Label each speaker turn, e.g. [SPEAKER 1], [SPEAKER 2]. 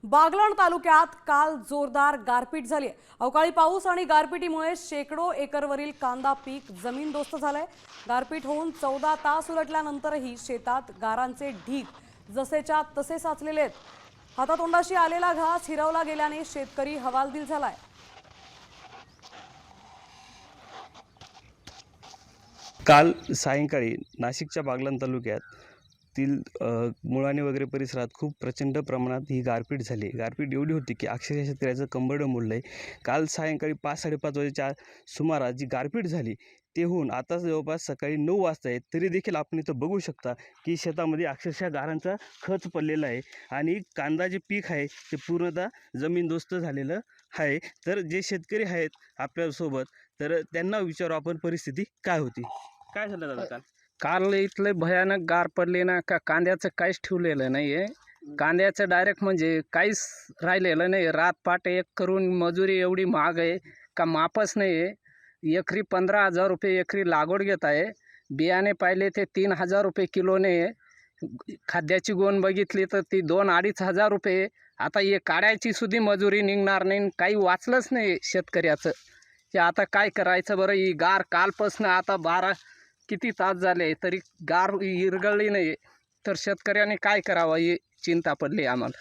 [SPEAKER 1] बागलाण तालुक्यात काल जोरदार गारपीट झाली। अवकाळी पाऊस आणि गारपिटीमुळे शेकडो एकरवरील कांदा पीक जमीनदोस्त झालंय। गारपीट होऊन 14 तास उलटल्यानंतरही शेतात गारांचे ढीग जसेच्या तसे साचलेले आहेत। हातातोंडाशी आलेला घास हिरवला गेल्याने शेतकरी हवालदिल झालाय।
[SPEAKER 2] काल सायंकाळी नाशिकच्या बागलाण तालुक्यातील मुळाणे वगैरे परिसरात खूप प्रचंड प्रमाणात ही गारपीट झाली। गारपीट एवढी होती की अक्षरशः शेतकऱ्याचं कंबरडं मोडलंय। काल सायंकाळी 5-5:30 वाजेच्या सुमारास जी गारपीट झाली ते होऊन आता जवळपास सकाळी 9 वाजता आहे, तरी देखील आपण इथं बघू शकता की शेतामध्ये अक्षरशः गारांचा खच पडलेला आहे आणि कांदा जे पीक आहे ते पूर्णतः जमीनदोस्त झालेलं आहे। तर जे शेतकरी आहेत आपल्यासोबत, तर त्यांना विचारू आपण परिस्थिती काय होती। काय झालं दादा काल?
[SPEAKER 3] काल इथले भयानक गार पडले ना, का कांद्याचं काहीच ठेवलेलं नाही आहे। कांद्याचं डायरेक्ट म्हणजे काहीच राहिलेलं नाही। रात पाट एक करून मजुरी एवढी महाग आहे का मापच नाही आहे। एकरी 15,000 रुपये एकरी लागवड घेत आहे। बियाणे पाहिले ते 3,000 रुपये किलोने आहे। खाद्याची गोण बघितली तर ती 2-2.5 हजार रुपये। आता हे काढायची सुद्धा मजुरी निघणार नाही, काही वाचलंच नाही शेतकऱ्याचं की आता काय करायचं बरं। ही गार कालपासून आता 12 किती तास झाले तरी गार इरगळली नाही, तर शेतकऱ्याने काय करावं ही चिंता पडली आम्हाला।